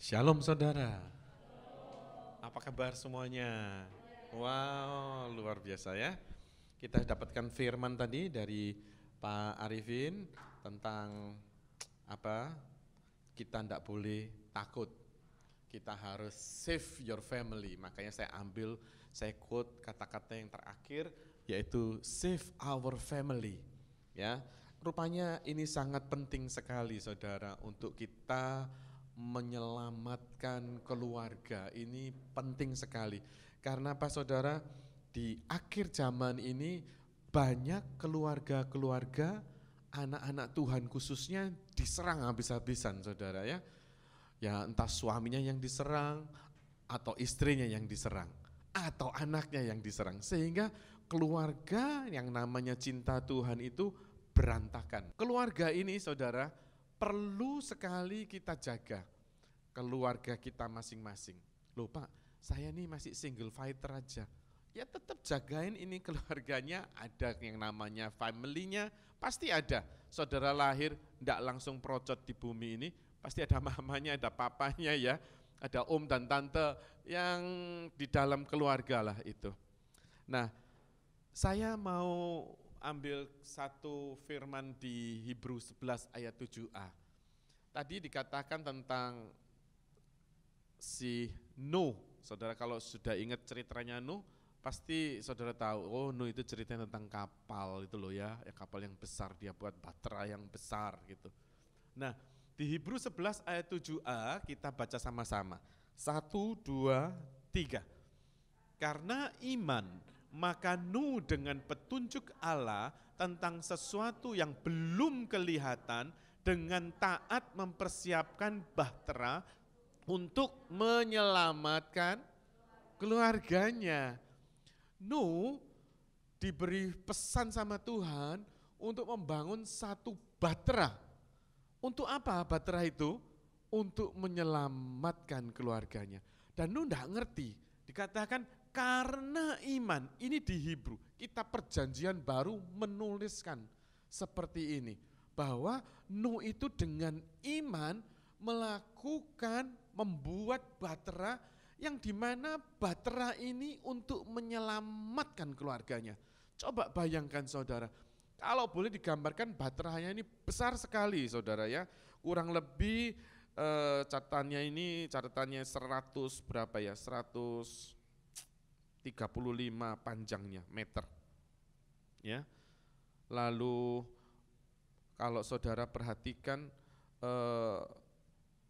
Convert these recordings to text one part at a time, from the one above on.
Shalom saudara, apa kabar semuanya? Wow, luar biasa ya. Kita dapatkan firman tadi dari Pak Arifin tentang apa? Kita tidak boleh takut, kita harus save your family. Makanya saya quote kata-kata yang terakhir yaitu save our family. Ya, rupanya ini sangat penting sekali saudara untuk kita menyelamatkan keluarga. Ini penting sekali. Karena apa saudara? Di akhir zaman ini banyak keluarga-keluarga anak-anak Tuhan khususnya diserang habis-habisan saudara ya. Ya entah suaminya yang diserang atau istrinya yang diserang atau anaknya yang diserang sehingga keluarga yang namanya cinta Tuhan itu berantakan. Keluarga ini saudara perlu sekali kita jaga, keluarga kita masing-masing. Loh Pak, saya nih masih single fighter aja. Ya tetap jagain ini keluarganya, ada yang namanya family-nya, pasti ada. Saudara lahir enggak langsung procot di bumi ini, pasti ada mamanya, ada papanya ya, ada om dan tante yang di dalam keluarga lah itu. Nah, saya mau ambil satu firman di Hebrew 11 ayat 7a. Tadi dikatakan tentang si Nuh. Saudara kalau sudah ingat ceritanya Nuh, pasti saudara tahu, oh Nuh itu ceritanya tentang kapal itu loh ya kapal yang besar, dia buat bahtera yang besar gitu. Nah, di Hebrew 11 ayat 7a kita baca sama-sama. 1, 2, 3. Karena iman, maka Nuh dengan petunjuk Allah tentang sesuatu yang belum kelihatan dengan taat mempersiapkan bahtera untuk menyelamatkan keluarganya. Nuh diberi pesan sama Tuhan untuk membangun satu bahtera. Untuk apa bahtera itu? Untuk menyelamatkan keluarganya. Dan Nuh tidak ngerti, dikatakan karena iman, ini di Hebrew, kita perjanjian baru menuliskan seperti ini. Bahwa Nuh itu dengan iman melakukan, membuat bahtera yang dimana bahtera ini untuk menyelamatkan keluarganya. Coba bayangkan saudara, kalau boleh digambarkan bahteranya ini besar sekali saudara ya, kurang lebih catatannya 100 berapa ya, 135 panjangnya meter. Ya. Lalu kalau saudara perhatikan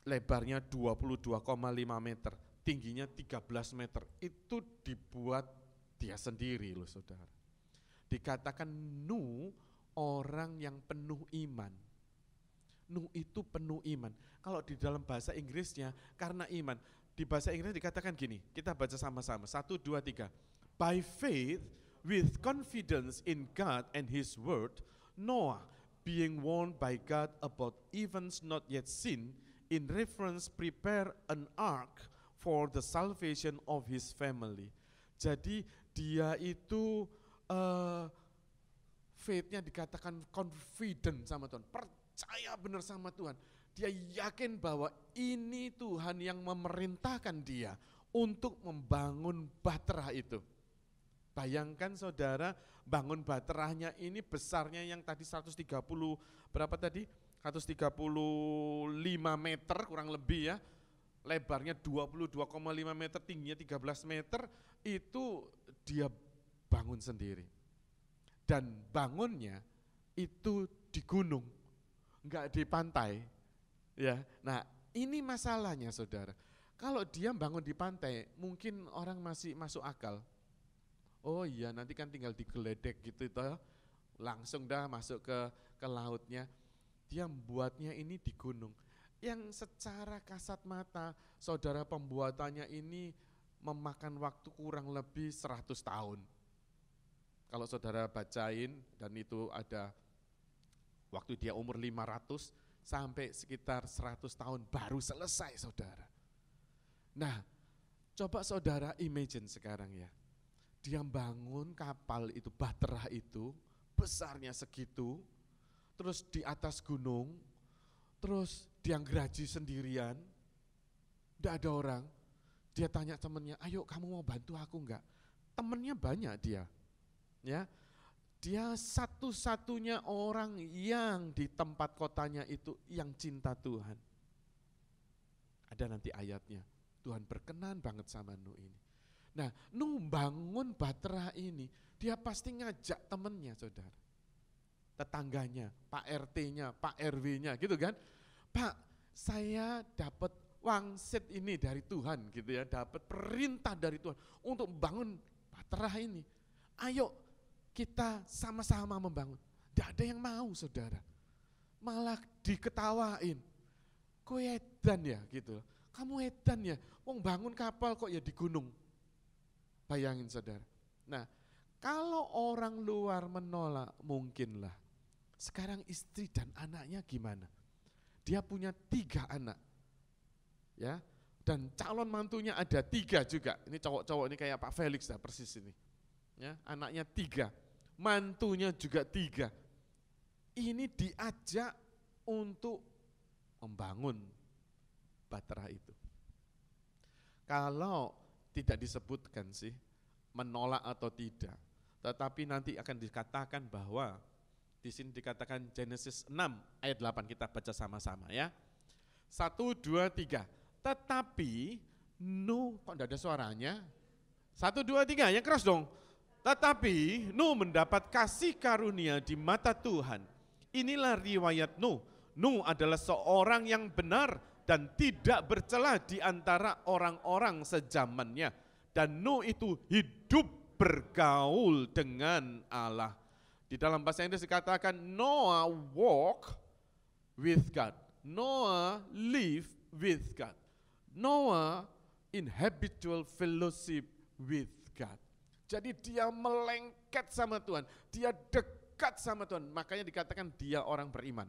lebarnya 22,5 meter, tingginya 13 meter. Itu dibuat dia sendiri loh saudara. Dikatakan Nuh orang yang penuh iman. Nuh itu penuh iman. Kalau di dalam bahasa Inggrisnya karena iman. Di bahasa Inggris dikatakan gini, kita baca sama-sama. 1, 2, 3. By faith, with confidence in God and His word, Noah, being warned by God about events not yet seen, in reference prepare an ark for the salvation of his family. Jadi dia itu faith-nya dikatakan confident sama Tuhan, percaya benar sama Tuhan. Dia yakin bahwa ini Tuhan yang memerintahkan dia untuk membangun bahtera itu. Bayangkan saudara, bangun bahteranya ini besarnya yang tadi 130, berapa tadi? 135 meter kurang lebih ya. Lebarnya 22,5 meter, tingginya 13 meter, itu dia bangun sendiri. Dan bangunnya itu di gunung, enggak di pantai. Ya. Nah, ini masalahnya saudara. Kalau dia bangun di pantai, mungkin orang masih masuk akal. Oh iya, nanti kan tinggal digeledek gitu toh, langsung dah masuk ke lautnya. Dia membuatnya ini di gunung. Yang secara kasat mata, saudara pembuatannya ini memakan waktu kurang lebih 100 tahun. Kalau saudara bacain, dan itu ada waktu dia umur 500 sampai sekitar 100 tahun baru selesai saudara. Nah, coba saudara imagine sekarang ya. Dia bangun kapal itu, bahtera itu, besarnya segitu, terus di atas gunung, terus dia ngeraji sendirian, Tidak ada orang. Dia tanya temannya, ayo kamu mau bantu aku enggak? Temennya banyak dia. Ya, dia satu-satunya orang yang di tempat kotanya itu yang cinta Tuhan. Ada nanti ayatnya, Tuhan berkenan banget sama Nuh ini. Nah, Nuh bangun Bahtera ini, dia pasti ngajak temennya, saudara. Tetangganya, Pak RT-nya, Pak RW-nya, gitu kan. Pak, saya dapat wangsit ini dari Tuhan, gitu ya, dapat perintah dari Tuhan untuk membangun Bahtera ini. Ayo kita sama-sama membangun. Tidak ada yang mau, saudara. Malah diketawain. Kok edan ya gitu. Kamu edan ya, wong bangun kapal kok ya di gunung. Bayangin saudara. Nah, kalau orang luar menolak mungkinlah. Sekarang istri dan anaknya gimana? Dia punya 3 anak. Ya, dan calon mantunya ada 3 juga. Ini cowok-cowok ini kayak Pak Felix lah persis ini. Ya, anaknya 3, mantunya juga 3. Ini diajak untuk membangun Bahtera itu. Kalau tidak disebutkan sih menolak atau tidak, tetapi nanti akan dikatakan bahwa di sini dikatakan Genesis 6 ayat 8, kita baca sama-sama ya. 1, 2, 3. Tetapi Nuh, kok tidak ada suaranya? 1, 2, 3, yang keras dong. Tetapi Nuh mendapat kasih karunia di mata Tuhan. Inilah riwayat Nuh. Nuh adalah seorang yang benar dan tidak bercela di antara orang-orang sezamannya. Dan Nuh itu hidup bergaul dengan Allah. Di dalam bahasa Inggris dikatakan Noah walk with God. Noah live with God. Noah in habitual fellowship with God. Jadi dia melengket sama Tuhan, dia dekat sama Tuhan, makanya dikatakan dia orang beriman.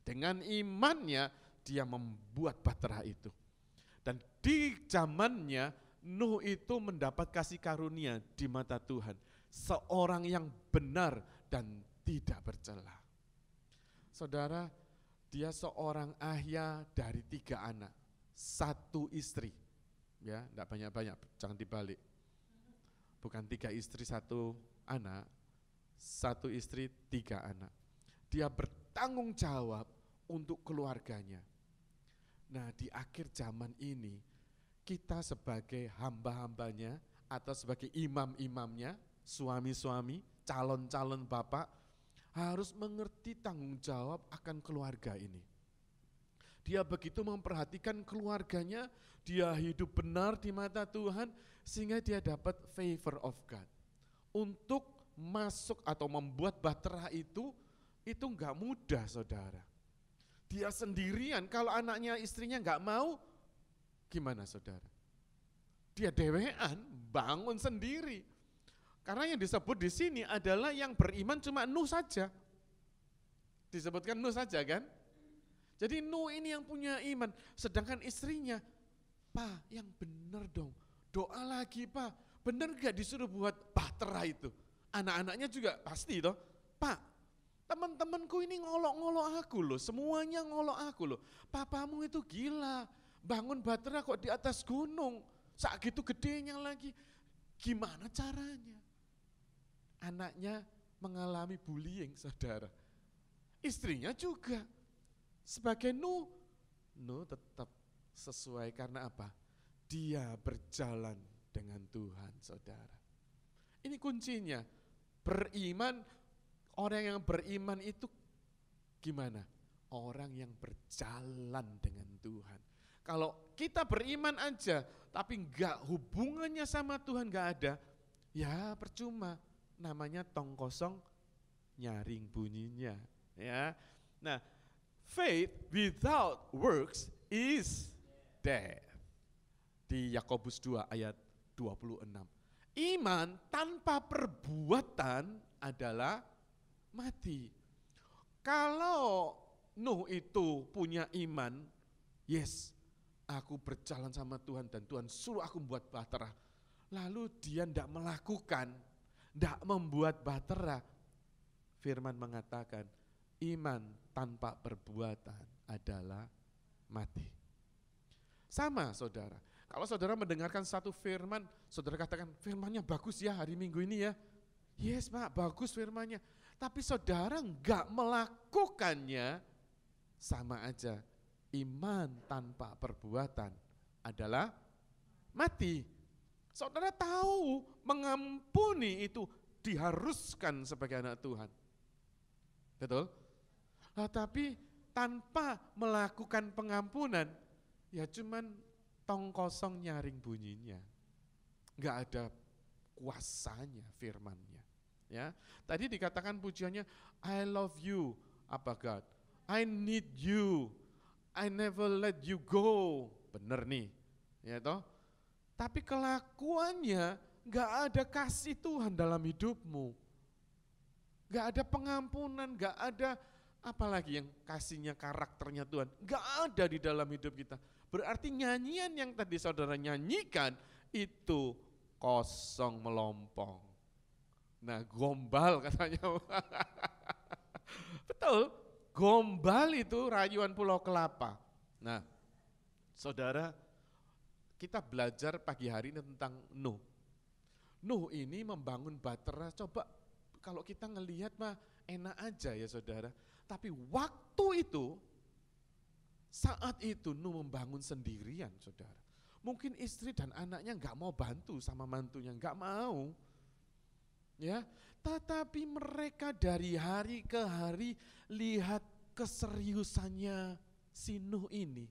Dengan imannya dia membuat Bahtera itu. Dan di zamannya Nuh itu mendapat kasih karunia di mata Tuhan. Seorang yang benar dan tidak bercela. Saudara, dia seorang ayah dari 3 anak, 1 istri. Ya, enggak banyak-banyak, jangan dibalik. Bukan 3 istri 1 anak, 1 istri 3 anak. Dia bertanggung jawab untuk keluarganya. Nah, di akhir zaman ini kita sebagai hamba-hambanya atau sebagai imam-imamnya, suami-suami, calon-calon bapak harus mengerti tanggung jawab akan keluarga ini. Dia begitu memperhatikan keluarganya, dia hidup benar di mata Tuhan sehingga dia dapat favor of God. Untuk masuk atau membuat Bahtera itu enggak mudah, saudara. Dia sendirian, kalau anaknya istrinya enggak mau, gimana saudara? Dia dewean, bangun sendiri. Karena yang disebut di sini adalah yang beriman cuma Nuh saja. Disebutkan Nuh saja kan? Jadi Nuh ini yang punya iman, sedangkan istrinya, Pak yang benar dong, doa lagi Pak, benar gak disuruh buat Bahtera itu? Anak-anaknya juga pasti toh, Pak, teman-temanku ini ngolok-ngolok aku loh, semuanya ngolok aku loh. Papamu itu gila, bangun Bahtera kok di atas gunung, sak gitu gedenya lagi. Gimana caranya? Anaknya mengalami bullying, saudara. Istrinya juga. Sebagai Nuh tetap sesuai karena apa? Dia berjalan dengan Tuhan, saudara. Ini kuncinya. Beriman, orang yang beriman itu gimana? Orang yang berjalan dengan Tuhan. Kalau kita beriman aja, tapi enggak hubungannya sama Tuhan enggak ada, ya percuma. Namanya tong kosong, nyaring bunyinya. Ya, nah, faith without works is death. Di Yakobus 2 ayat 26. Iman tanpa perbuatan adalah mati. Kalau Nuh itu punya iman, yes, aku berjalan sama Tuhan dan Tuhan suruh aku membuat Bahtera. Lalu dia tidak melakukan, tidak membuat Bahtera. Firman mengatakan, iman tanpa perbuatan adalah mati. Sama saudara, kalau saudara mendengarkan satu firman, saudara katakan firmannya bagus ya hari Minggu ini ya. Yes Pak, bagus firmannya. Tapi saudara enggak melakukannya, sama aja. Iman tanpa perbuatan adalah mati. Saudara tahu mengampuni itu diharuskan sebagai anak Tuhan. Betul? Tapi tanpa melakukan pengampunan, ya cuman tong kosong nyaring bunyinya. Enggak ada kuasanya firmannya. Ya, tadi dikatakan pujiannya, I love you, apa God? I need you, I never let you go. Bener nih, ya toh? Tapi kelakuannya enggak ada kasih Tuhan dalam hidupmu. Enggak ada pengampunan, enggak ada apalagi yang kasihnya karakternya Tuhan. Enggak ada di dalam hidup kita. Berarti nyanyian yang tadi saudara nyanyikan itu kosong melompong. Nah, gombal katanya. Betul, gombal itu rayuan Pulau Kelapa. Nah, saudara, kita belajar pagi hari ini tentang Nuh. Nuh ini membangun Bahtera, coba kalau kita ngelihat mah enak aja ya saudara. Tapi waktu itu, saat itu Nuh membangun sendirian saudara. Mungkin istri dan anaknya enggak mau bantu sama mantunya, enggak mau. Ya, tetapi mereka dari hari ke hari lihat keseriusannya si Nuh ini.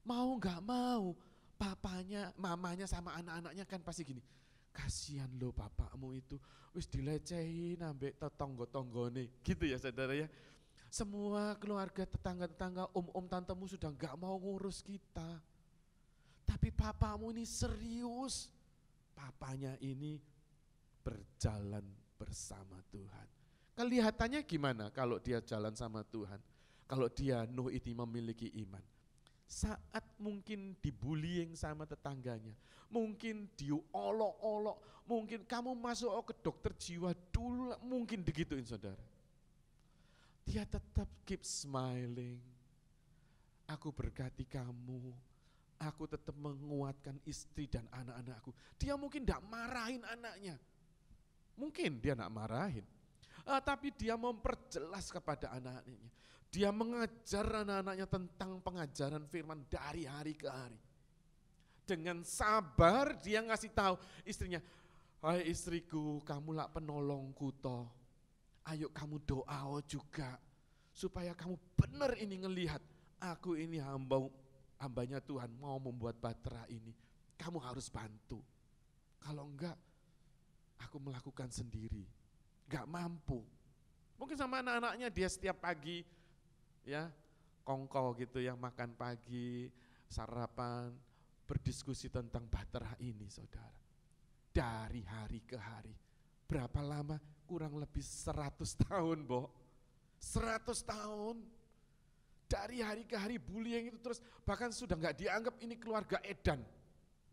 Mau enggak mau, papanya, mamanya sama anak-anaknya kan pasti gini, kasihan lo bapakmu itu, wis dilecehin ambek tetangga-tanggane, gitu ya saudara ya. Semua keluarga, tetangga-tetangga, om-om tantemu sudah enggak mau ngurus kita. Tapi papamu ini serius. Papanya ini berjalan bersama Tuhan. Kelihatannya gimana kalau dia jalan sama Tuhan? Kalau dia Nuh ini memiliki iman. Saat mungkin dibullying sama tetangganya, mungkin diolok-olok, mungkin kamu masuk ke dokter jiwa dulu, mungkin digituin saudara. Dia tetap keep smiling. Aku berkati kamu, aku tetap menguatkan istri dan anak-anakku. Dia mungkin tidak marahin anaknya, mungkin dia tidak marahin, tapi dia memperjelas kepada anak-anaknya. Dia mengajar anak-anaknya tentang pengajaran firman dari hari ke hari. Dengan sabar dia ngasih tahu istrinya, hai istriku, kamulah penolongku toh. Ayo kamu doa juga, supaya kamu benar ini ngelihat, aku ini hambanya Tuhan mau membuat Bahtera ini. Kamu harus bantu. Kalau enggak, aku melakukan sendiri. Enggak mampu. Mungkin sama anak-anaknya dia setiap pagi, ya kongko gitu yang makan pagi, sarapan, berdiskusi tentang Bahtera ini saudara. Dari hari ke hari. Berapa lama? Kurang lebih 100 tahun, Bo. 100 tahun. Dari hari ke hari bullying itu terus, bahkan sudah enggak dianggap ini keluarga edan.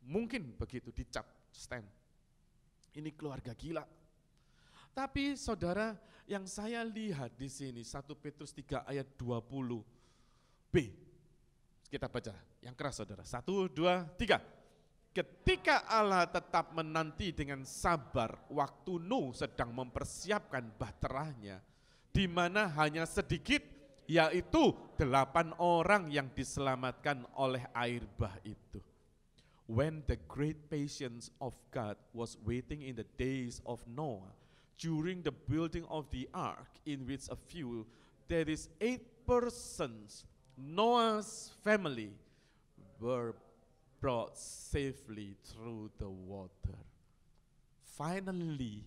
Mungkin begitu dicap stand. Ini keluarga gila. Tapi saudara, yang saya lihat di sini 1 Petrus 3 ayat 20b. Kita baca yang keras saudara. 1, 2, 3. Ketika Allah tetap menanti dengan sabar waktu Nuh sedang mempersiapkan bahteranya, di mana hanya sedikit, yaitu 8 orang yang diselamatkan oleh air bah itu. When the great patience of God was waiting in the days of Noah, during the building of the ark, in which a few, that is 8 persons, Noah's family, were brought safely through the water. Finally,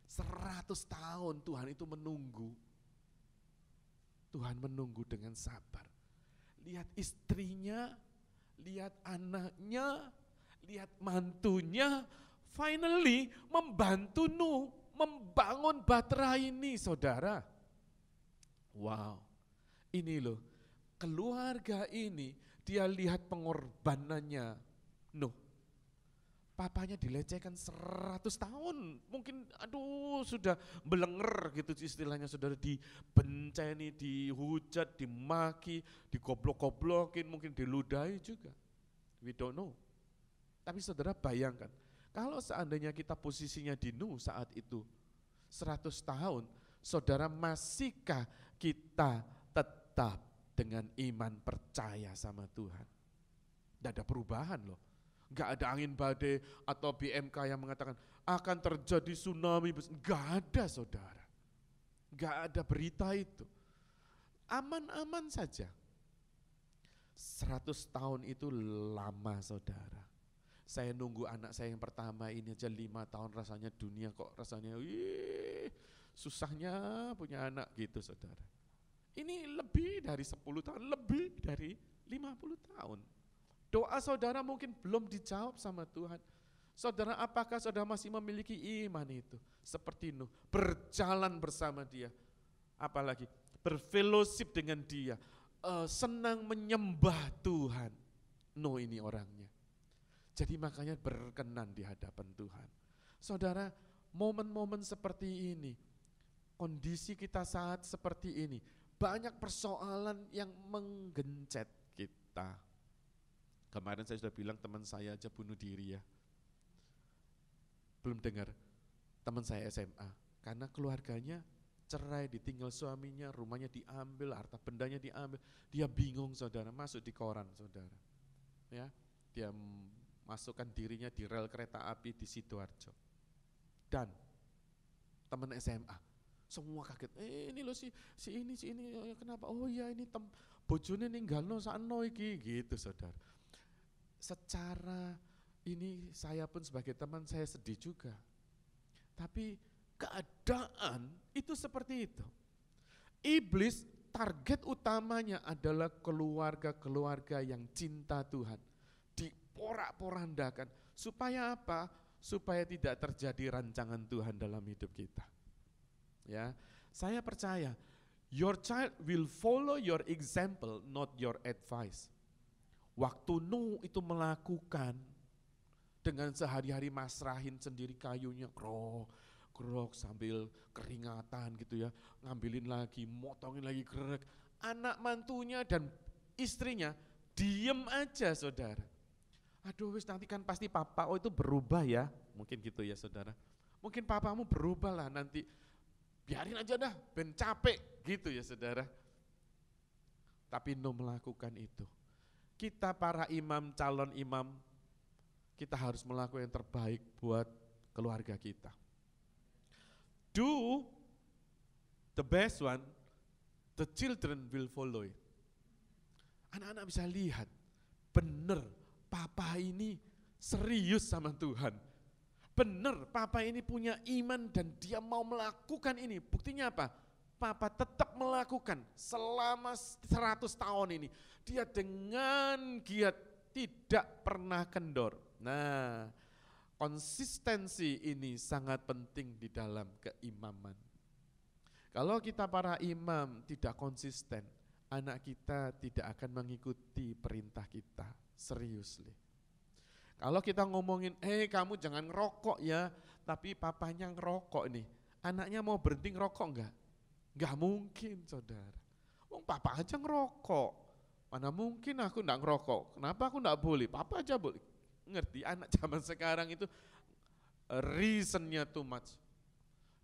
100 tahun Tuhan itu menunggu. Tuhan menunggu dengan sabar. Lihat istrinya, lihat anaknya, lihat mantunya, finally membantu Nuh membangun Bahtera ini saudara. Wow, ini loh keluarga ini, dia lihat pengorbanannya Nuh. Papanya dilecehkan 100 tahun, mungkin aduh sudah belenger gitu istilahnya saudara, dibenceni, dihujat, dimaki, digoblok-goblokin, mungkin diludahi juga. We don't know. Tapi saudara bayangkan, kalau seandainya kita posisinya di Nuh saat itu, 100 tahun, saudara masihkah kita tetap dengan iman percaya sama Tuhan? Tidak ada perubahan loh. Enggak ada angin badai atau BMK yang mengatakan akan terjadi tsunami. Enggak ada saudara. Enggak ada berita itu. Aman-aman saja. 100 tahun itu lama saudara. Saya nunggu anak saya yang pertama ini aja 5 tahun, rasanya dunia kok rasanya susahnya punya anak gitu saudara. Ini lebih dari 10 tahun, lebih dari 50 tahun. Doa saudara mungkin belum dijawab sama Tuhan. Saudara, apakah saudara masih memiliki iman itu? Seperti Nuh, berjalan bersama dia. Apalagi berfellowship dengan dia, senang menyembah Tuhan. Nuh ini orangnya. Jadi makanya berkenan di hadapan Tuhan. Saudara, momen-momen seperti ini, kondisi kita saat seperti ini, banyak persoalan yang menggencet kita. Kemarin saya sudah bilang teman saya aja bunuh diri ya. Belum dengar, teman saya SMA, karena keluarganya cerai, ditinggal suaminya, rumahnya diambil, harta bendanya diambil. Dia bingung saudara, masuk di koran saudara. Ya, dia masukkan dirinya di rel kereta api di Sidoarjo. Dan teman SMA, semua kaget, ini loh si ini, kenapa? Oh iya ini bojone ninggalno sakno iki, gitu saudara. Secara ini saya pun sebagai teman saya sedih juga. Tapi keadaan itu seperti itu. Iblis target utamanya adalah keluarga-keluarga yang cinta Tuhan. Diporak-porandakan. Supaya apa? Supaya tidak terjadi rancangan Tuhan dalam hidup kita. Ya, saya percaya your child will follow your example, not your advice. Waktu Nuh itu melakukan dengan sehari-hari masrahin sendiri kayunya, krok sambil keringatan gitu ya, ngambilin lagi, motongin lagi, gerek. Anak mantunya dan istrinya diem aja saudara. Aduh wis nanti kan pasti papa, itu berubah ya, mungkin gitu ya saudara. Mungkin papamu berubah lah nanti, biarin aja dah, ben capek gitu ya saudara. Tapi Nuh melakukan itu. Kita para imam, calon imam, kita harus melakukan yang terbaik buat keluarga kita. Do the best one, the children will follow it. Anak-anak bisa lihat, benar papa ini serius sama Tuhan. Benar papa ini punya iman dan dia mau melakukan ini. Buktinya apa? Papa tetap melakukan selama 100 tahun ini. Dia dengan giat tidak pernah kendor. Nah, konsistensi ini sangat penting di dalam keimaman. Kalau kita para imam tidak konsisten, anak kita tidak akan mengikuti perintah kita, seriously. Kalau kita ngomongin, kamu jangan ngerokok ya, tapi papanya ngerokok nih, anaknya mau berhenti ngerokok enggak? Enggak mungkin saudara, papa aja ngerokok, mana mungkin aku enggak ngerokok, kenapa aku enggak boleh, papa aja boleh. Ngerti, anak zaman sekarang itu reasonnya too much.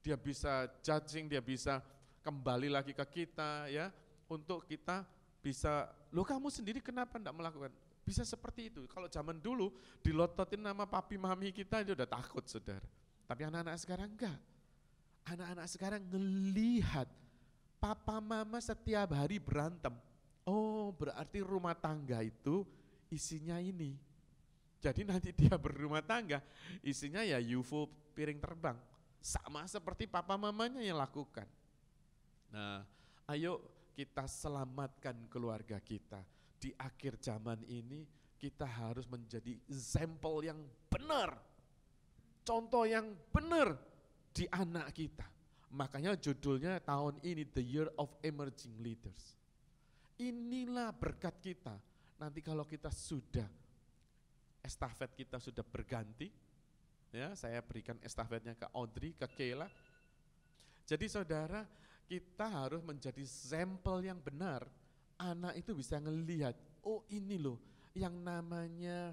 Dia bisa judging, dia bisa kembali lagi ke kita ya, untuk kita bisa, kamu sendiri kenapa enggak melakukan? Bisa seperti itu. Kalau zaman dulu dilototin nama papi mami kita itu udah takut saudara. Tapi anak-anak sekarang enggak. Anak-anak sekarang ngelihat papa mama setiap hari berantem. Oh berarti rumah tangga itu isinya ini. Jadi nanti dia berumah tangga isinya ya UFO piring terbang. Sama seperti papa mamanya yang lakukan. Nah ayo kita selamatkan keluarga kita. Di akhir zaman ini kita harus menjadi sampel yang benar. Contoh yang benar di anak kita. Makanya judulnya tahun ini The Year of Emerging Leaders. Inilah berkat kita. Nanti kalau kita sudah, estafet kita sudah berganti, ya saya berikan estafetnya ke Audrey, ke Kayla. Jadi saudara, kita harus menjadi sampel yang benar. Anak itu bisa ngelihat, oh ini loh yang namanya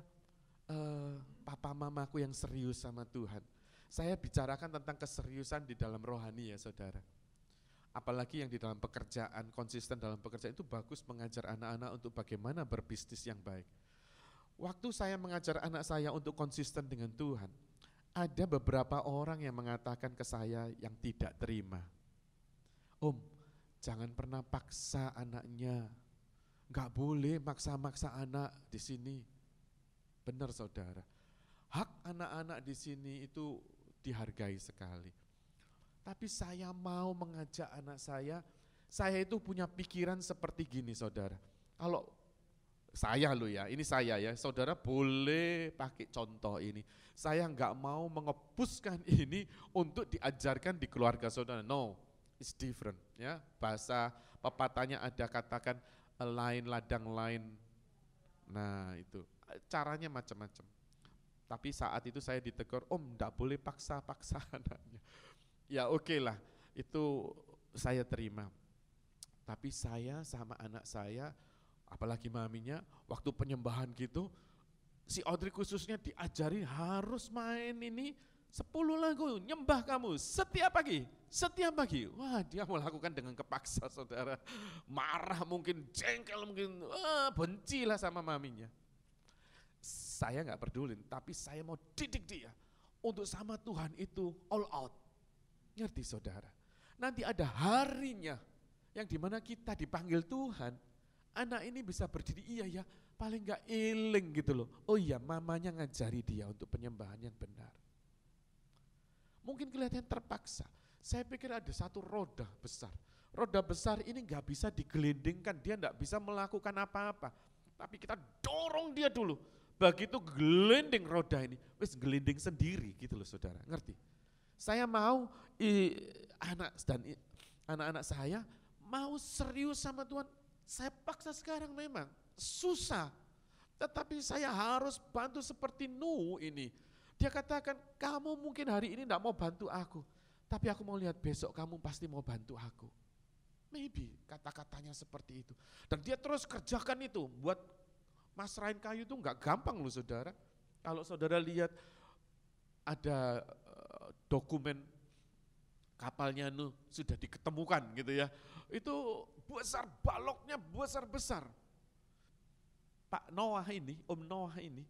papa mamaku yang serius sama Tuhan. Saya bicarakan tentang keseriusan di dalam rohani ya saudara. Apalagi yang di dalam pekerjaan, konsisten dalam pekerjaan itu bagus mengajar anak-anak untuk bagaimana berbisnis yang baik. Waktu saya mengajar anak saya untuk konsisten dengan Tuhan, ada beberapa orang yang mengatakan ke saya yang tidak terima. Om, jangan pernah paksa anaknya. Enggak boleh maksa-maksa anak di sini. Benar saudara. Hak anak-anak di sini itu dihargai sekali. Tapi saya mau mengajak anak saya itu punya pikiran seperti gini saudara. Kalau saya loh ya, ini saya ya, saudara boleh pakai contoh ini. Saya enggak mau mengepuskan ini untuk diajarkan di keluarga saudara. No, it's different ya. Bahasa pepatahnya ada katakan lain ladang lain. Nah itu caranya macam-macam. Tapi saat itu saya ditegur, Om enggak boleh paksa-paksa anaknya. Ya oke lah, itu saya terima. Tapi saya sama anak saya, apalagi maminya, waktu penyembahan gitu, si Audrey khususnya diajari harus main ini 10 lagu, nyembah kamu setiap pagi. Wah dia melakukan dengan kepaksa saudara, marah mungkin, jengkel mungkin, benci lah sama maminya. Saya gak pedulin, tapi saya mau didik dia untuk sama Tuhan itu all out. Ngerti saudara? Nanti ada harinya yang dimana kita dipanggil Tuhan, anak ini bisa berdiri, iya ya, paling gak iling gitu loh. Oh iya, mamanya ngajari dia untuk penyembahan yang benar. Mungkin kelihatan terpaksa. Saya pikir ada satu roda besar. Roda besar ini gak bisa digelindingkan, dia gak bisa melakukan apa-apa. Tapi kita dorong dia dulu. Begitu gelinding roda ini, wis gelinding sendiri gitu loh saudara, ngerti? Saya mau anak-anak saya mau serius sama Tuhan, saya paksa sekarang memang, susah. Tetapi saya harus bantu seperti Nuh ini. Dia katakan, kamu mungkin hari ini enggak mau bantu aku, tapi aku mau lihat besok kamu pasti mau bantu aku. Maybe kata-katanya seperti itu. Dan dia terus kerjakan itu, buat masrahin kayu itu enggak gampang loh saudara. Kalau saudara lihat ada dokumen kapalnya Nuh sudah diketemukan gitu ya. Itu besar, baloknya besar-besar. Pak Noah ini, Om Noah ini,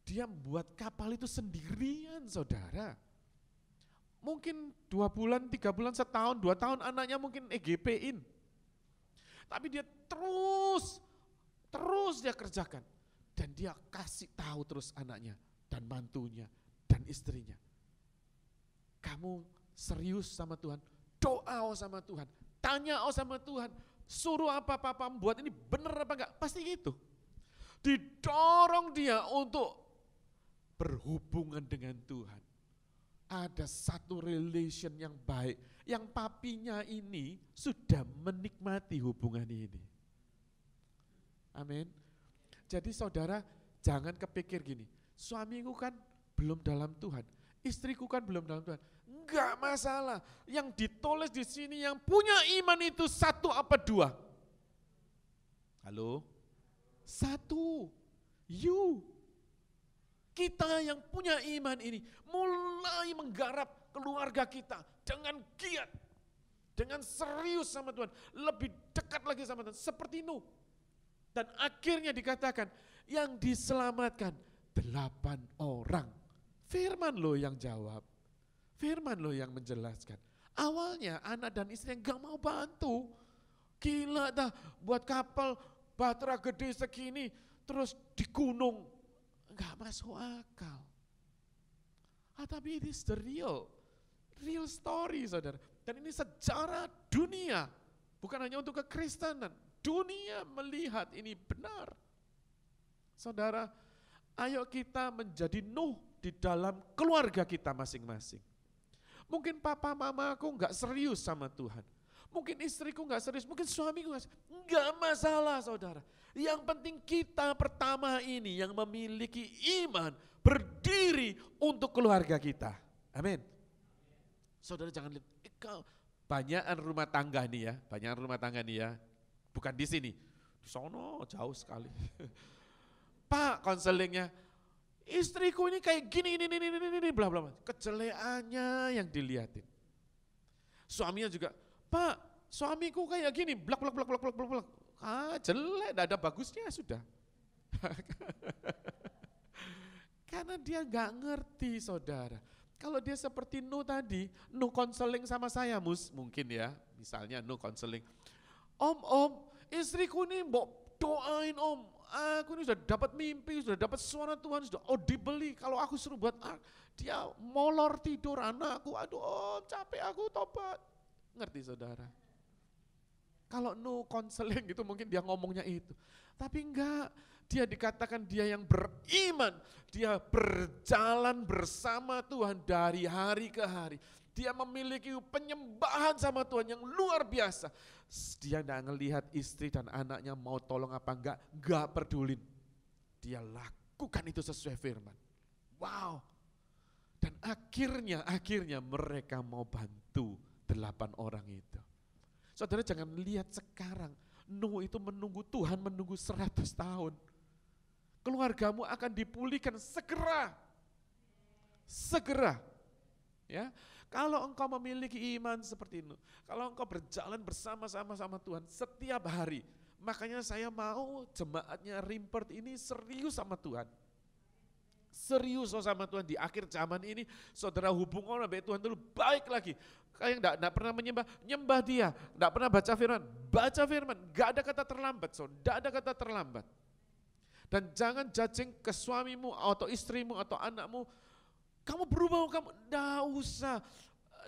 dia membuat kapal itu sendirian saudara. Mungkin 2 bulan, 3 bulan, setahun, 2 tahun anaknya mungkin EGP-in. Tapi dia terus dia kerjakan. Dan dia kasih tahu terus anaknya dan mantunya dan istrinya. Kamu serius sama Tuhan, doa sama Tuhan, tanya sama Tuhan, suruh apa-apa membuat ini benar apa enggak, pasti gitu. Didorong dia untuk berhubungan dengan Tuhan. Ada satu relation yang baik, yang papinya ini sudah menikmati hubungan ini. Amin. Jadi saudara jangan kepikir gini, suamiku kan belum dalam Tuhan, istriku kan belum dalam Tuhan. Enggak masalah, yang ditulis di sini yang punya iman itu 1 apa 2? Halo? 1, you. Kita yang punya iman ini mulai menggarap keluarga kita dengan giat, dengan serius sama Tuhan, lebih dekat lagi sama Tuhan, seperti Nuh. Dan akhirnya dikatakan yang diselamatkan 8 orang. Firman loh yang jawab, Firman loh yang menjelaskan. Awalnya anak dan istri yang gak mau bantu. Gila dah buat kapal batra gede segini terus di gunung. Gak masuk akal. Tapi it is the real story saudara. Dan ini sejarah dunia. Bukan hanya untuk kekristenan. Dunia melihat ini benar. Saudara, ayo kita menjadi Nuh di dalam keluarga kita masing-masing. Mungkin papa mamaku enggak serius sama Tuhan. Mungkin istriku enggak serius, mungkin suamiku enggak masalah saudara. Yang penting kita pertama ini yang memiliki iman berdiri untuk keluarga kita. Amin. Saudara jangan lihat, banyakan rumah tangga nih ya, bukan di sini, di sono jauh sekali. Pak, konselingnya, istriku ini kayak gini, ini, bla bla bla. Kejelekannya yang dilihatin. Suaminya juga, Pak, suamiku kayak gini, blak blak blak blak blak blak blak. Jelek, tidak ada bagusnya sudah. Karena dia nggak ngerti, saudara. Kalau dia seperti Nuh tadi, Nuh konseling sama saya, mungkin ya, misalnya Nuh konseling. Om, istriku ini mau doain om, aku ini sudah dapat mimpi, sudah dapat suara Tuhan, sudah audibly, kalau aku suruh buat dia molor tidur anakku, aduh om capek aku tobat. Ngerti saudara? Kalau Nuh konseling gitu mungkin dia ngomongnya itu. Tapi enggak, dia dikatakan dia yang beriman, dia berjalan bersama Tuhan dari hari ke hari. Dia memiliki penyembahan sama Tuhan yang luar biasa. Dia enggak ngelihat istri dan anaknya mau tolong apa enggak pedulin. Dia lakukan itu sesuai firman. Wow. Dan akhirnya mereka mau bantu 8 orang itu. Saudara jangan lihat sekarang, Nuh itu menunggu Tuhan menunggu 100 tahun. Keluargamu akan dipulihkan segera. Segera. Ya. Kalau engkau memiliki iman seperti itu, kalau engkau berjalan bersama-sama sama Tuhan setiap hari, makanya saya mau jemaatnya Rimpert ini serius sama Tuhan. Serius sama Tuhan di akhir zaman ini, saudara hubungan sama Tuhan dulu baik lagi. Kayak enggak pernah nyembah dia, enggak pernah baca firman, enggak ada kata terlambat, enggak ada kata terlambat. Dan jangan judging ke suamimu atau istrimu atau anakmu, kamu berubah, enggak usah.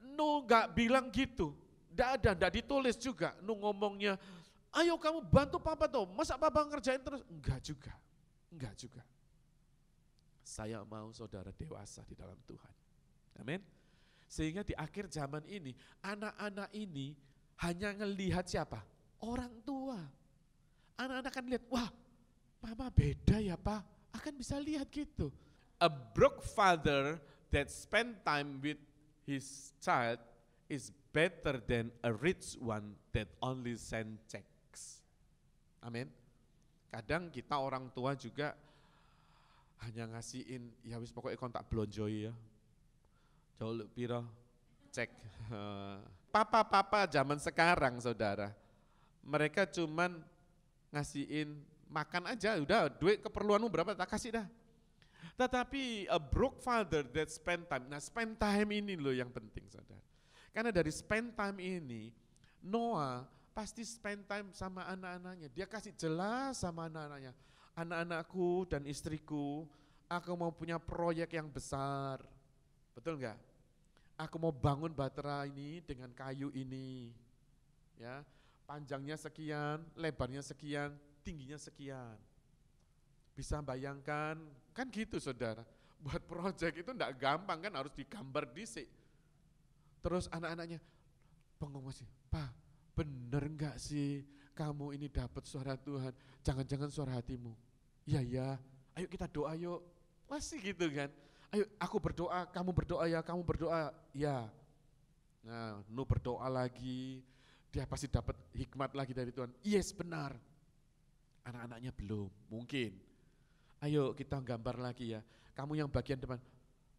Nuh enggak bilang gitu, enggak ditulis juga. Nuh ngomongnya, ayo kamu bantu papa tuh, masa papa ngerjain terus? Enggak juga. Saya mau saudara dewasa di dalam Tuhan. Amin. Sehingga di akhir zaman ini, anak-anak ini hanya ngelihat siapa? Orang tua. Anak-anak akan lihat, wah mama beda ya pak, akan bisa lihat gitu. A broke father that spend time with his child is better than a rich one that only send checks. Amin. Kadang kita orang tua juga hanya ngasihin, ya wis pokoknya kontak blonjoi ya. Jauh piro cek. Papa zaman sekarang saudara, mereka cuman ngasihin makan aja, udah duit keperluanmu berapa tak kasih dah. Tetapi a broke father that spend time, nah spend time ini loh yang penting saudara. Karena dari spend time ini, Noah pasti spend time sama anak-anaknya. Dia kasih jelas sama anak-anaknya, anak-anakku dan istriku, aku mau punya proyek yang besar. Betul enggak? Aku mau bangun Bahtera ini dengan kayu ini. Ya, panjangnya sekian, lebarnya sekian, tingginya sekian. Bisa bayangkan, kan gitu saudara. Buat proyek itu enggak gampang kan, harus digambar disik. Terus anak-anaknya bengong masih, Pak, bener enggak sih kamu ini dapat suara Tuhan? Jangan-jangan suara hatimu. Iya, ayo kita doa yuk. Masih gitu kan. Ayo aku berdoa, kamu berdoa ya. Nah Nuh berdoa lagi, dia pasti dapat hikmat lagi dari Tuhan. Yes benar, anak-anaknya belum, mungkin. Ayo kita gambar lagi ya, kamu yang bagian depan.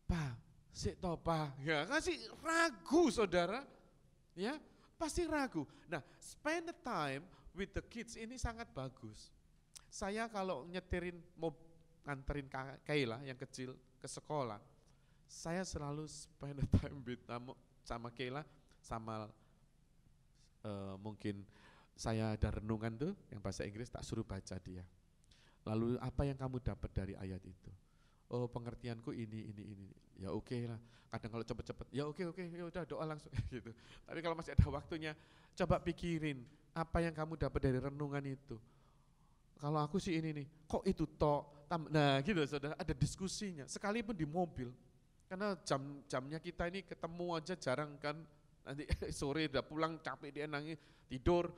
Pak, sik toh pak, ya kasih ragu saudara. Ya pasti ragu. Nah spend the time with the kids ini sangat bagus. Saya kalau nyetirin mau nganterin Kayla yang kecil ke sekolah, saya selalu spend the time with sama Kayla, sama mungkin saya ada renungan tuh yang bahasa Inggris, tak suruh baca dia. Lalu apa yang kamu dapat dari ayat itu? Oh pengertianku ini. Ya oke lah. Kadang kalau cepet-cepet, ya oke, ya udah doa langsung gitu. Tapi kalau masih ada waktunya, coba pikirin apa yang kamu dapat dari renungan itu. Kalau aku sih ini nih, kok itu tok? Nah gitu saudara, ada diskusinya, sekalipun di mobil. Karena jamnya kita ini ketemu aja jarang kan, nanti sore udah pulang capek dia nangis, tidur,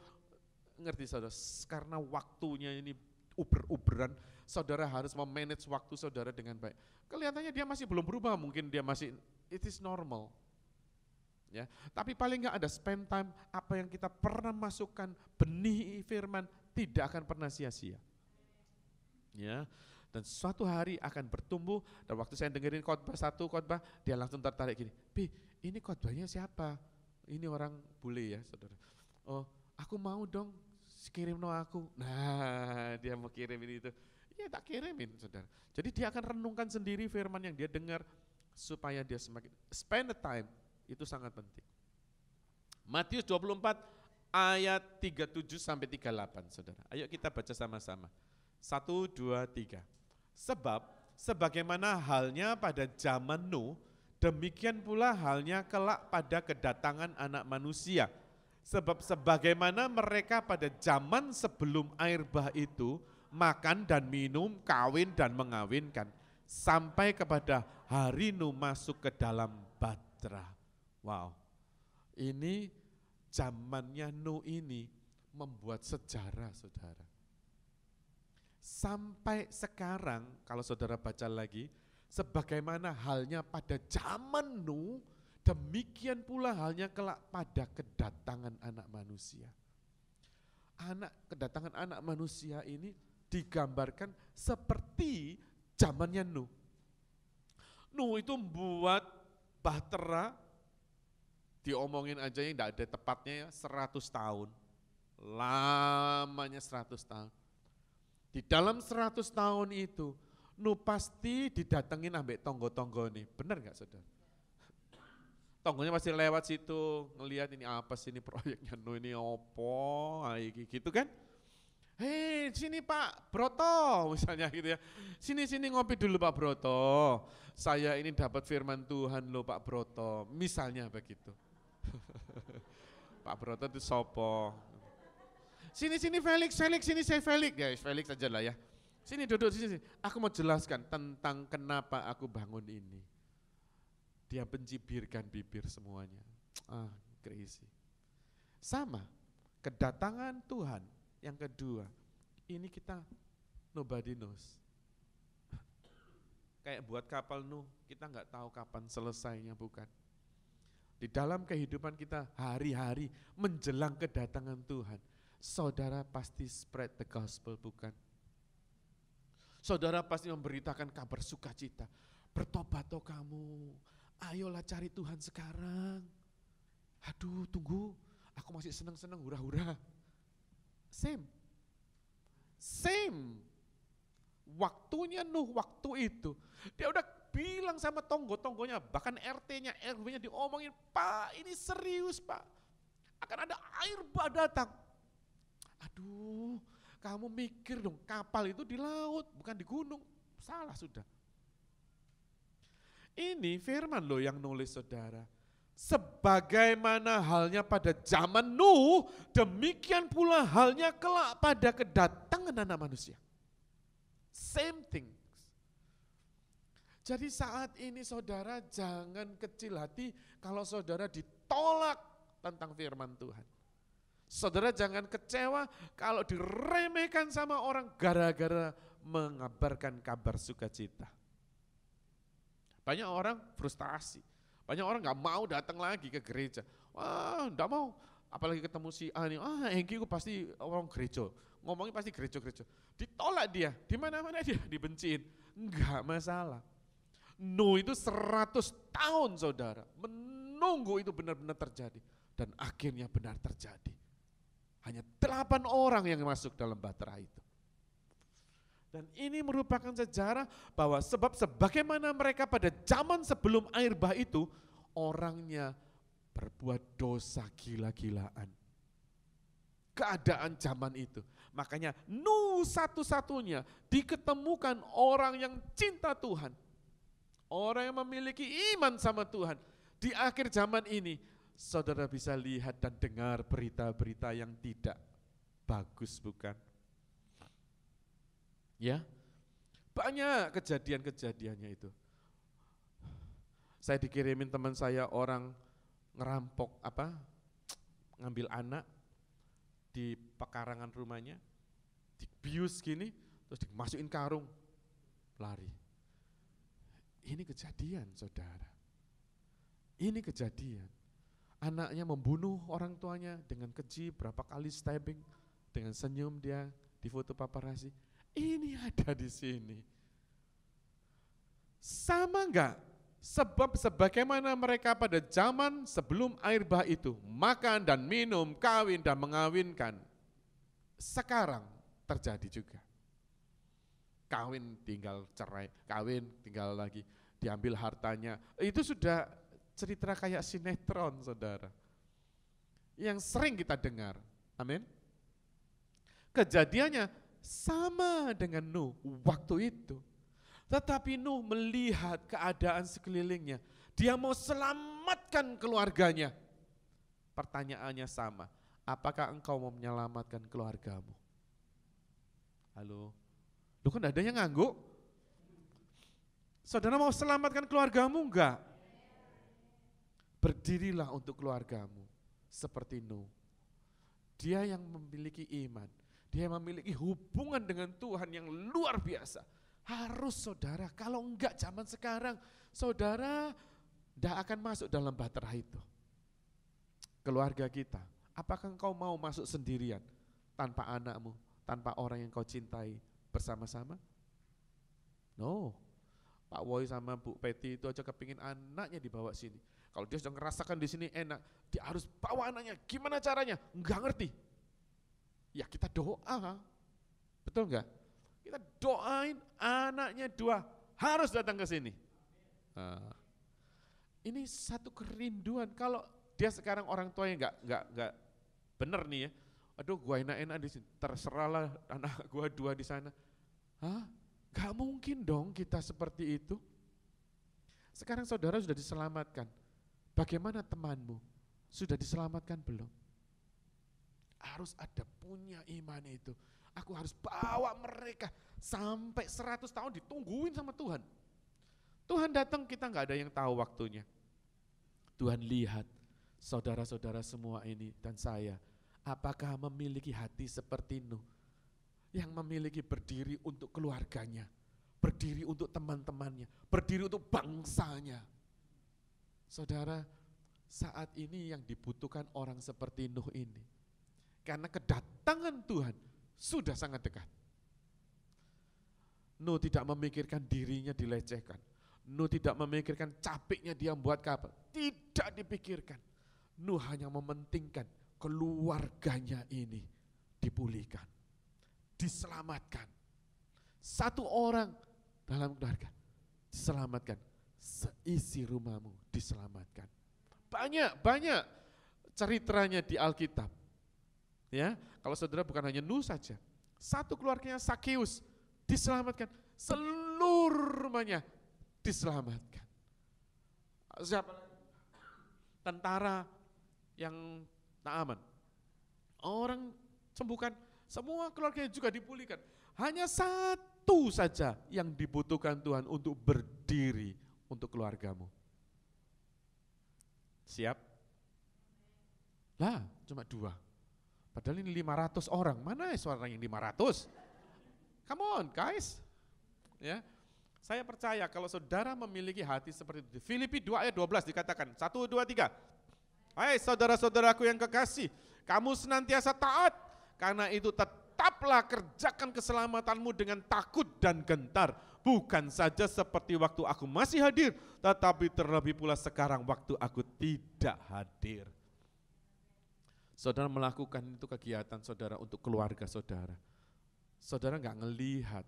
ngerti saudara, karena waktunya ini uber-uberan, saudara harus memanage waktu saudara dengan baik. Kelihatannya dia masih belum berubah, mungkin dia masih, it is normal. Ya, tapi paling enggak ada spend time, apa yang kita pernah masukkan benih firman tidak akan pernah sia-sia. Ya, Dan suatu hari akan bertumbuh, dan waktu saya dengerin satu khotbah, dia langsung tertarik gini, Bi, ini khotbahnya siapa? Ini orang bule ya saudara. Oh, aku mau dong, kirim no aku. Nah, dia mau kirim ini itu. Ya tak kirimin saudara. Jadi dia akan renungkan sendiri firman yang dia dengar, supaya dia semakin, spend the time, itu sangat penting. Matius 24 ayat 37 sampai 38 saudara. Ayo kita baca sama-sama. 1, 2, 3. Sebab sebagaimana halnya pada zaman Nuh, demikian pula halnya kelak pada kedatangan Anak Manusia. Sebab sebagaimana mereka pada zaman sebelum air bah itu, makan dan minum, kawin dan mengawinkan, sampai kepada hari Nuh masuk ke dalam bahtera. Wow, ini zamannya Nuh ini membuat sejarah saudara. Sampai sekarang kalau saudara baca lagi, sebagaimana halnya pada zaman Nuh, demikian pula halnya kelak pada kedatangan Anak Manusia. Kedatangan Anak Manusia ini digambarkan seperti zamannya Nuh. Nuh itu membuat bahtera, diomongin aja yang tidak ada tepatnya ya, 100 tahun. Lamanya 100 tahun. Di dalam 100 tahun itu, Nuh pasti didatengin ambek tonggo-tonggo nih, benar gak saudara? Tonggonya pasti lewat situ, ngelihat ini apa sih ini proyeknya Nuh ini opo, gitu kan? Hei sini Pak Broto misalnya gitu ya, sini ngopi dulu Pak Broto, saya ini dapat firman Tuhan loh Pak Broto, misalnya begitu. Pak Broto itu sopo. Sini Felix, sini saya Felix, ya Felix aja lah ya. Sini duduk sini. Aku mau jelaskan tentang kenapa aku bangun ini. Dia mencibirkan bibir semuanya. Crazy. Sama, kedatangan Tuhan yang kedua, ini kita nobody knows. Kayak buat kapal Nuh, kita nggak tahu kapan selesainya bukan. Di dalam kehidupan kita hari-hari menjelang kedatangan Tuhan, saudara pasti spread the gospel bukan? Saudara pasti memberitakan kabar sukacita. Bertobatlah kamu, ayolah cari Tuhan sekarang. Aduh tunggu, aku masih senang-senang hura-hura. Same. Waktunya Nuh waktu itu, dia udah bilang sama tonggo-tonggonya, bahkan RT-nya, RW-nya diomongin, Pak ini serius Pak, akan ada air bah datang. Aduh, kamu mikir dong, kapal itu di laut, bukan di gunung. Salah sudah. Ini firman loh yang nulis saudara. Sebagaimana halnya pada zaman Nuh, demikian pula halnya kelak pada kedatangan Anak Manusia. Same thing. Jadi saat ini saudara jangan kecil hati kalau saudara ditolak tentang firman Tuhan. Saudara jangan kecewa kalau diremehkan sama orang gara-gara mengabarkan kabar sukacita. Banyak orang frustasi, banyak orang gak mau datang lagi ke gereja. Wah gak mau, apalagi ketemu si A ini, Engki pasti orang gereja, ngomongnya pasti gereja-gereja. Ditolak dia, di mana-mana dia dibenciin, enggak masalah. Nuh itu 100 tahun saudara, menunggu itu benar-benar terjadi. Dan akhirnya benar terjadi. Hanya 8 orang yang masuk dalam bahtera itu. Dan ini merupakan sejarah bahwa sebagaimana mereka pada zaman sebelum air bah itu, orangnya berbuat dosa gila-gilaan. Keadaan zaman itu. Makanya Nuh satu-satunya diketemukan orang yang cinta Tuhan. Orang yang memiliki iman sama Tuhan. Di akhir zaman ini, saudara bisa lihat dan dengar berita-berita yang tidak bagus bukan? Ya, banyak kejadian-kejadiannya itu. Saya dikirimin teman saya orang ngerampok ngambil anak di pekarangan rumahnya, dibius gini, terus dimasukin karung, lari. Ini kejadian saudara, ini kejadian. Anaknya membunuh orang tuanya dengan keji, berapa kali stabbing, dengan senyum dia difoto paparazzi. Ini ada di sini. Sama enggak? Sebab sebagaimana mereka pada zaman sebelum air bah itu, makan dan minum, kawin dan mengawinkan. Sekarang terjadi juga. Kawin tinggal cerai, kawin tinggal lagi, diambil hartanya. Itu sudah cerita kayak sinetron, saudara. Yang sering kita dengar, amin. Kejadiannya sama dengan Nuh waktu itu. Tetapi Nuh melihat keadaan sekelilingnya. Dia mau selamatkan keluarganya. Pertanyaannya sama, apakah engkau mau menyelamatkan keluargamu? Halo? Lu kan ada yang ngangguk? Saudara mau selamatkan keluargamu enggak? Berdirilah untuk keluargamu seperti Nuh. Dia yang memiliki iman, dia yang memiliki hubungan dengan Tuhan yang luar biasa. Harus saudara, kalau enggak zaman sekarang, saudara tidak akan masuk dalam bahtera itu. Keluarga kita, apakah engkau mau masuk sendirian, tanpa anakmu, tanpa orang yang kau cintai bersama-sama? No, Pak Woy sama Bu Peti itu aja kepingin anaknya dibawa sini. Kalau dia sudah ngerasakan di sini enak, dia harus bawa anaknya, gimana caranya? Enggak ngerti. Ya kita doa, betul enggak? Kita doain anaknya dua harus datang ke sini. Nah, ini satu kerinduan. Kalau dia sekarang orang tuanya enggak bener nih ya. Aduh, gua enak-enak di sini. Terserahlah anak gua dua di sana. Hah? Enggak mungkin dong kita seperti itu. Sekarang saudara sudah diselamatkan. Bagaimana temanmu? Sudah diselamatkan belum? Harus ada punya iman itu. Aku harus bawa mereka sampai 100 tahun ditungguin sama Tuhan. Tuhan datang kita enggak ada yang tahu waktunya. Tuhan lihat saudara-saudara semua ini dan saya, apakah memiliki hati seperti Nuh yang memiliki berdiri untuk keluarganya, berdiri untuk teman-temannya, berdiri untuk bangsanya. Saudara, saat ini yang dibutuhkan orang seperti Nuh ini. Karena kedatangan Tuhan sudah sangat dekat. Nuh tidak memikirkan dirinya dilecehkan. Nuh tidak memikirkan capeknya dia membuat kapal. Tidak dipikirkan. Nuh hanya mementingkan keluarganya ini dipulihkan, diselamatkan. Satu orang dalam keluarga diselamatkan, seisi rumahmu diselamatkan. Banyak ceritanya di Alkitab. Ya, kalau saudara bukan hanya Nuh saja, satu keluarganya Sakeus diselamatkan, seluruh rumahnya diselamatkan. Siapa lagi? Tentara yang Naaman, orang sembuhkan, semua keluarganya juga dipulihkan. Hanya satu saja yang dibutuhkan Tuhan untuk berdiri untuk keluargamu. Siap? Lah, cuma dua. Padahal ini 500 orang, mana orang yang 500? Come on guys. Ya, saya percaya kalau saudara memiliki hati seperti itu. Filipi 2 ayat 12 dikatakan, 1, 2, 3. Hai saudara-saudaraku yang kekasih, kamu senantiasa taat, karena itu tetaplah kerjakan keselamatanmu dengan takut dan gentar. Bukan saja seperti waktu aku masih hadir, tetapi terlebih pula sekarang waktu aku tidak hadir. Saudara melakukan itu kegiatan saudara untuk keluarga saudara. Saudara enggak ngelihat,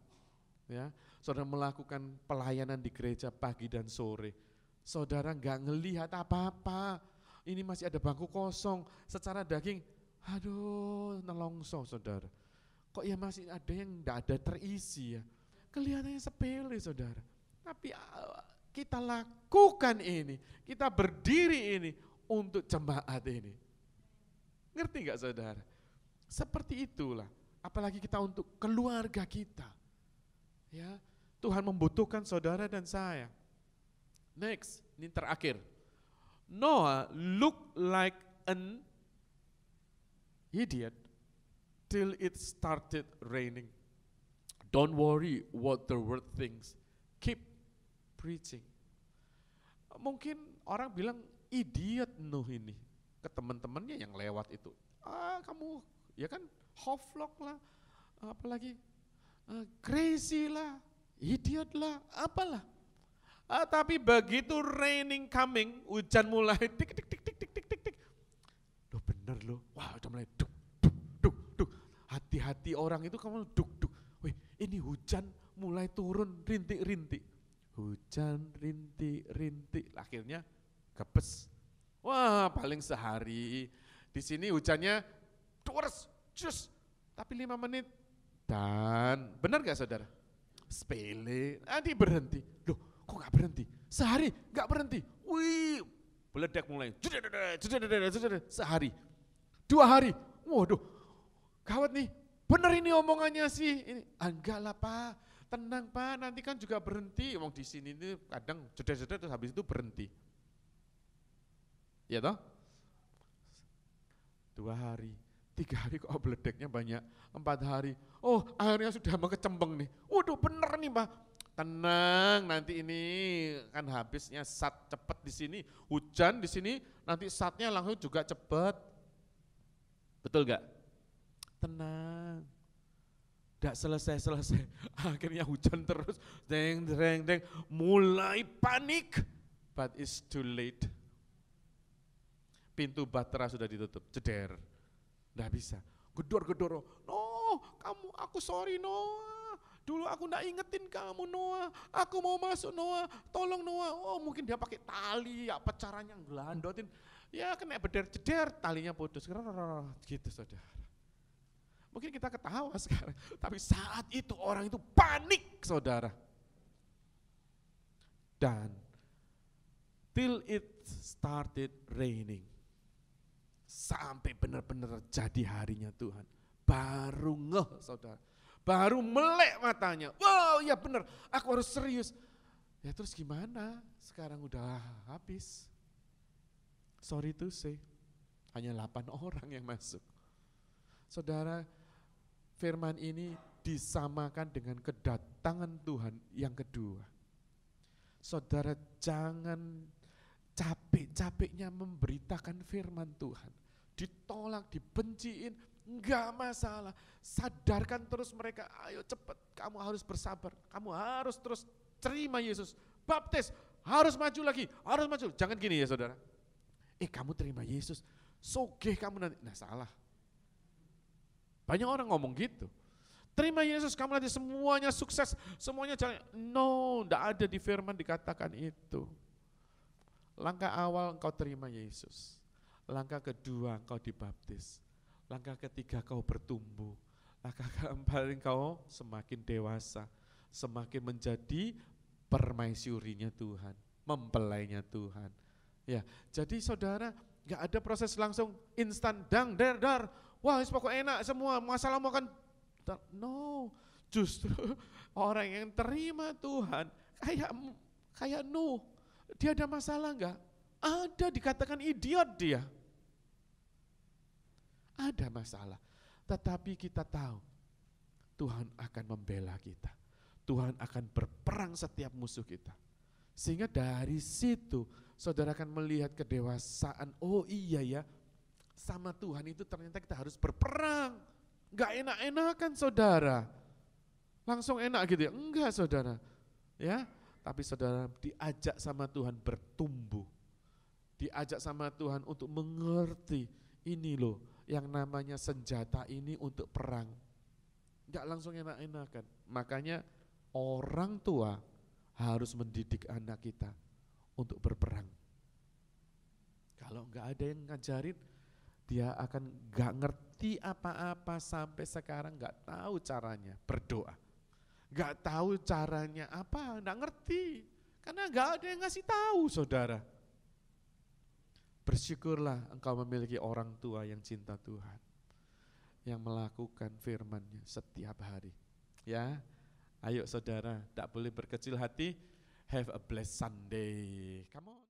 ya. Saudara melakukan pelayanan di gereja pagi dan sore. Saudara enggak ngelihat apa-apa. Ini masih ada bangku kosong. Secara daging, aduh, nelongso saudara. Kok ya masih ada yang enggak ada terisi ya. Kelihatannya sepele saudara. Tapi kita lakukan ini, kita berdiri ini untuk jemaat ini. Ngerti enggak saudara? Seperti itulah, apalagi kita untuk keluarga kita. Ya, Tuhan membutuhkan saudara dan saya. Next, ini terakhir. Noah looked like an idiot till it started raining. Don't worry what the world thinks. Keep preaching. Mungkin orang bilang idiot Nuh ini ke teman-temannya yang lewat itu. Kamu ya kan hoflok lah, apalagi crazy lah, idiot lah, apalah. Tapi begitu raining coming, hujan mulai tik tik tik tik tik tik tik tik. Loh bener loh, wah udah mulai duk duk duk duk. Hati-hati orang itu kamu duk duk. Wih ini hujan mulai turun rintik-rintik. Hujan rintik-rintik, akhirnya kepes. Wah paling sehari. Di sini hujannya duers, cus. Tapi 5 menit. Dan benar gak saudara? Sepele, nanti berhenti. Loh kok gak berhenti? Sehari gak berhenti. Wih, meledak mulai. Sehari, 2 hari. Waduh, gawat nih. Bener ini omongannya sih. Ini, enggak lah Pak, tenang Pak, nanti kan juga berhenti. Wong di sini ini kadang jeda-jeda terus habis itu berhenti. Ya toh? 2 hari, 3 hari kok meledaknya banyak, 4 hari. Oh akhirnya sudah mau kecembeng nih. Waduh bener nih Pak. Tenang, nanti ini kan habisnya sat cepet di sini, hujan di sini, nanti satnya langsung juga cepet. Betul gak? Tenang, gak selesai-selesai, akhirnya hujan terus, deng deng deng, mulai panik, but it's too late. Pintu bahtera sudah ditutup, jeder, gak bisa, gedor-gedor, no, kamu, aku sorry Noah. Dulu aku enggak ingetin kamu Noah, aku mau masuk Noah, tolong Noah. Oh mungkin dia pakai tali, apa caranya ngelandotin. Ya kena jeder, talinya putus, gitu saudara. Mungkin kita ketawa sekarang, tapi saat itu orang itu panik saudara. Dan till it started raining, sampai benar-benar jadi harinya Tuhan, baru ngeh saudara. Baru melek matanya, wow ya benar, aku harus serius. Ya terus gimana, sekarang udah habis. Sorry to say, hanya 8 orang yang masuk. Saudara, firman ini disamakan dengan kedatangan Tuhan yang kedua. Saudara jangan capek-capeknya memberitakan firman Tuhan. Ditolak, dibenciin, enggak masalah. Sadarkan terus mereka, ayo cepat, kamu harus bersabar, kamu harus terus terima Yesus, baptis, harus maju lagi, harus maju. Jangan gini ya saudara, kamu terima Yesus, sogeh kamu nanti, nah salah. Banyak orang ngomong gitu, terima Yesus kamu nanti semuanya sukses, semuanya jalan. No, enggak ada di firman dikatakan itu. Langkah awal engkau terima Yesus, langkah kedua engkau dibaptis, langkah ketiga kau bertumbuh, langkah keempat engkau semakin dewasa, semakin menjadi permaisurinya Tuhan, mempelainya Tuhan. Ya, jadi saudara gak ada proses langsung instan dang dar, wah pokoknya enak semua, masalah mau kan, no, justru orang yang terima Tuhan kayak Nuh, dia ada masalah enggak? Ada, dikatakan idiot dia. Ada masalah, tetapi kita tahu Tuhan akan membela kita. Tuhan akan berperang setiap musuh kita. Sehingga dari situ saudara akan melihat kedewasaan, oh iya ya, sama Tuhan itu ternyata kita harus berperang. Enggak enak-enakan saudara, langsung enak gitu ya, enggak saudara. Ya, tapi saudara diajak sama Tuhan bertumbuh. Diajak sama Tuhan untuk mengerti, ini loh yang namanya senjata ini untuk perang. Enggak langsung enak-enakan. Makanya orang tua harus mendidik anak kita untuk berperang. Kalau enggak ada yang ngajarin, dia akan enggak ngerti apa-apa sampai sekarang, enggak tahu caranya berdoa. Enggak tahu caranya apa, enggak ngerti. Karena enggak ada yang ngasih tahu saudara. Bersyukurlah engkau memiliki orang tua yang cinta Tuhan, yang melakukan firman-Nya setiap hari. Ya, ayo saudara, tak boleh berkecil hati. Have a blessed Sunday. Come on.